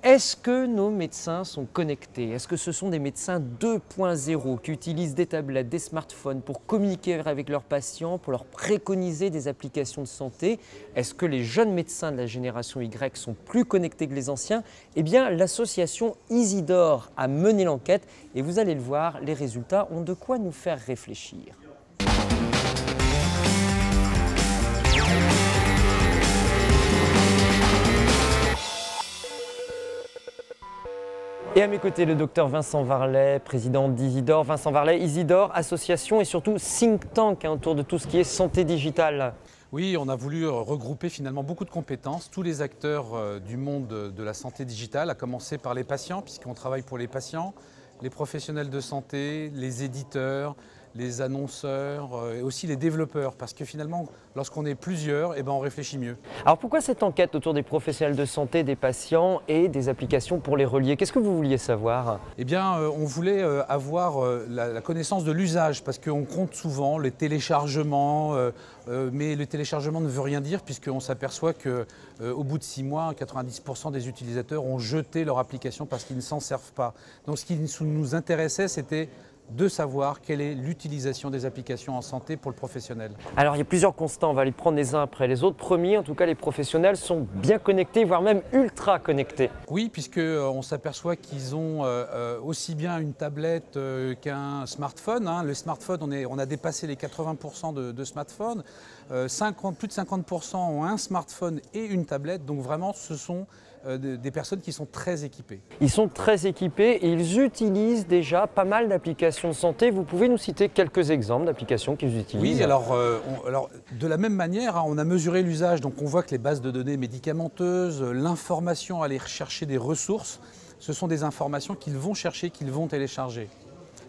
Est-ce que nos médecins sont connectés? Est-ce que ce sont des médecins 2.0 qui utilisent des tablettes, des smartphones pour communiquer avec leurs patients, pour leur préconiser des applications de santé? Est-ce que les jeunes médecins de la génération Y sont plus connectés que les anciens? Eh bien, l'association Isidore a mené l'enquête et vous allez le voir, les résultats ont de quoi nous faire réfléchir. Et à mes côtés, le docteur Vincent Varlet, président d'Isidore. Vincent Varlet, Isidore, association et surtout think tank autour de tout ce qui est santé digitale. Oui, on a voulu regrouper finalement beaucoup de compétences, tous les acteurs du monde de la santé digitale, à commencer par les patients, puisqu'on travaille pour les patients, les professionnels de santé, les éditeurs, les annonceurs et aussi les développeurs, parce que finalement, lorsqu'on est plusieurs, on réfléchit mieux. Alors pourquoi cette enquête autour des professionnels de santé, des patients et des applications pour les relier? Qu'est-ce que vous vouliez savoir? Eh bien, on voulait avoir la connaissance de l'usage, parce qu'on compte souvent les téléchargements, mais le téléchargement ne veut rien dire, puisqu'on s'aperçoit qu'au bout de 6 mois, 90% des utilisateurs ont jeté leur application parce qu'ils ne s'en servent pas. Donc ce qui nous intéressait, c'était de savoir quelle est l'utilisation des applications en santé pour le professionnel. Alors il y a plusieurs constats, on va les prendre les uns après les autres. Premier, en tout cas les professionnels sont bien connectés, voire même ultra connectés. Oui, puisqu'on s'aperçoit qu'ils ont aussi bien une tablette qu'un smartphone. Le smartphone, on a dépassé les 80% de smartphones. Plus de 50% ont un smartphone et une tablette, donc vraiment ce sont des personnes qui sont très équipées. Ils sont très équipés et ils utilisent déjà pas mal d'applications de santé. Vous pouvez nous citer quelques exemples d'applications qu'ils utilisent? Oui, alors de la même manière, on a mesuré l'usage, donc on voit que les bases de données médicamenteuses, l'information à aller rechercher des ressources, ce sont des informations qu'ils vont chercher, qu'ils vont télécharger.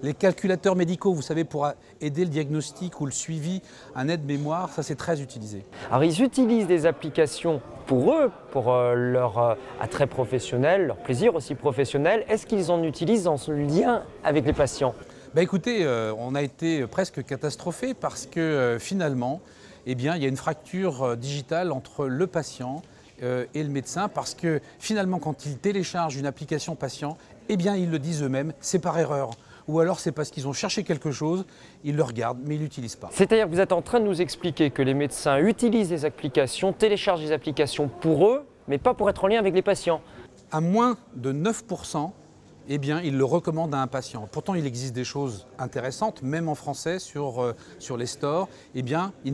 Les calculateurs médicaux, vous savez, pour aider le diagnostic ou le suivi, un aide-mémoire, ça c'est très utilisé. Alors ils utilisent des applications pour eux, pour leur attrait professionnel, leur plaisir aussi professionnel. Est-ce qu'ils en utilisent en lien avec les patients? Écoutez, on a été presque catastrophé parce que finalement, il y a une fracture digitale entre le patient et le médecin, parce que finalement quand ils téléchargent une application patient, ils le disent eux-mêmes, c'est par erreur. Ou alors c'est parce qu'ils ont cherché quelque chose, ils le regardent mais ils ne l'utilisent pas. C'est-à-dire que vous êtes en train de nous expliquer que les médecins utilisent des applications, téléchargent des applications pour eux, mais pas pour être en lien avec les patients. À moins de 9%, ils le recommandent à un patient. Pourtant, il existe des choses intéressantes, même en français, sur les stores. Ils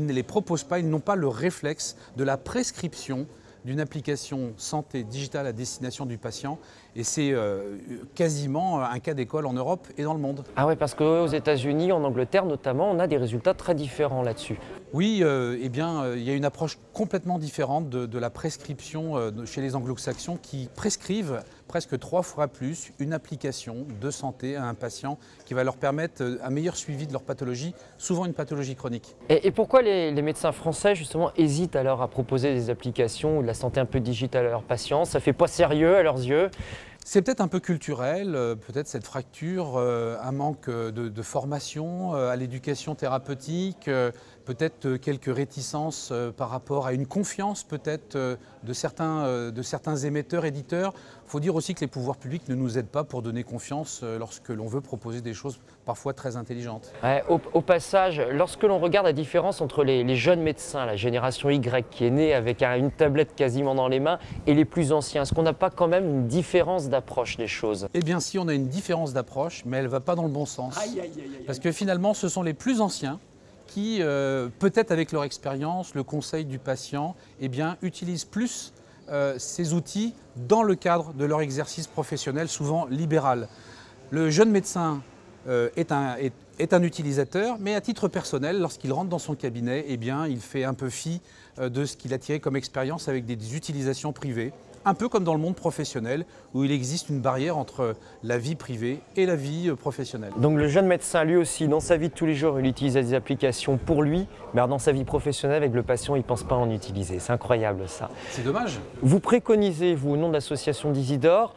ne les proposent pas, ils n'ont pas le réflexe de la prescription d'une application santé digitale à destination du patient. Et c'est quasiment un cas d'école en Europe et dans le monde. Ah ouais, parce qu'aux États-Unis, en Angleterre notamment, on a des résultats très différents là-dessus. Oui, il y a une approche complètement différente de la prescription chez les anglo-saxons, qui prescrivent presque 3 fois plus une application de santé à un patient qui va leur permettre un meilleur suivi de leur pathologie, souvent une pathologie chronique. Et pourquoi les médecins français justement hésitent alors à proposer des applications ou de la santé un peu digitale à leurs patients? Ça fait pas sérieux à leurs yeux? C'est peut-être un peu culturel, peut-être cette fracture, un manque de formation à l'éducation thérapeutique, peut-être quelques réticences par rapport à une confiance peut-être de certains émetteurs, éditeurs. Il faut dire aussi que les pouvoirs publics ne nous aident pas pour donner confiance lorsque l'on veut proposer des choses parfois très intelligentes. Ouais, au passage, lorsque l'on regarde la différence entre les jeunes médecins, la génération Y qui est née avec une tablette quasiment dans les mains, et les plus anciens, est-ce qu'on n'a pas quand même une différence d'approche des choses? Eh bien si, on a une différence d'approche, mais elle ne va pas dans le bon sens. Parce que finalement, ce sont les plus anciens qui, peut-être avec leur expérience, le conseil du patient, utilisent plus ces outils dans le cadre de leur exercice professionnel, souvent libéral. Le jeune médecin est un utilisateur, mais à titre personnel, lorsqu'il rentre dans son cabinet, il fait un peu fi de ce qu'il a tiré comme expérience avec des utilisations privées. Un peu comme dans le monde professionnel, où il existe une barrière entre la vie privée et la vie professionnelle. Donc le jeune médecin, lui aussi, dans sa vie de tous les jours, il utilise des applications pour lui, mais dans sa vie professionnelle, avec le patient, il ne pense pas en utiliser. C'est incroyable ça. C'est dommage. Vous préconisez, vous, au nom de l'association d'Isidore,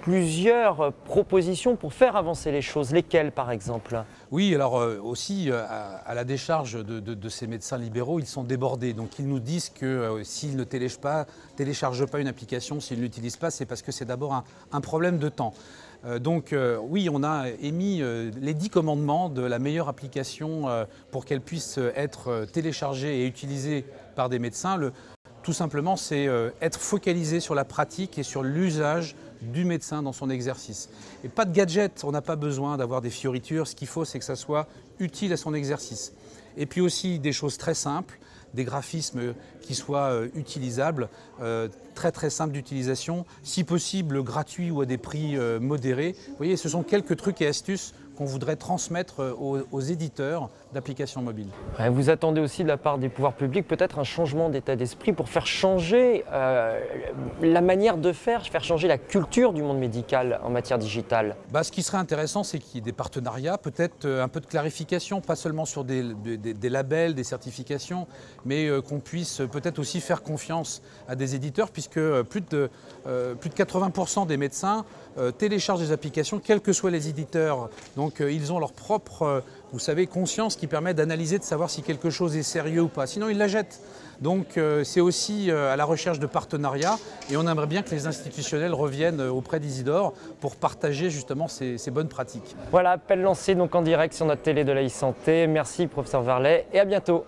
plusieurs propositions pour faire avancer les choses. Lesquelles, par exemple? Oui, alors aussi, à la décharge de ces médecins libéraux, ils sont débordés. Donc ils nous disent que s'ils ne téléchargent pas une application, s'ils ne l'utilisent pas, c'est parce que c'est d'abord un problème de temps. Donc oui, on a émis les 10 commandements de la meilleure application pour qu'elle puisse être téléchargée et utilisée par des médecins. Tout simplement, c'est être focalisé sur la pratique et sur l'usage du médecin dans son exercice. Et pas de gadget, on n'a pas besoin d'avoir des fioritures, ce qu'il faut c'est que ça soit utile à son exercice. Et puis aussi des choses très simples, des graphismes qui soient utilisables, très simples d'utilisation, si possible gratuits ou à des prix modérés. Vous voyez, ce sont quelques trucs et astuces qu'on voudrait transmettre aux éditeurs d'applications mobiles. Vous attendez aussi de la part des pouvoirs publics peut-être un changement d'état d'esprit pour faire changer la manière de faire changer la culture du monde médical en matière digitale. Ce qui serait intéressant, c'est qu'il y ait des partenariats, peut-être un peu de clarification, pas seulement sur des labels, des certifications, mais qu'on puisse peut-être aussi faire confiance à des éditeurs, puisque plus de 80% des médecins téléchargent des applications, quels que soient les éditeurs. Donc ils ont leur propre, vous savez, conscience qui permet d'analyser, de savoir si quelque chose est sérieux ou pas. Sinon, ils la jettent. Donc c'est aussi à la recherche de partenariats et on aimerait bien que les institutionnels reviennent auprès d'Isidore pour partager justement ces bonnes pratiques. Voilà, appel lancé donc en direct sur notre télé de la e-santé. Merci professeur Varlet et à bientôt.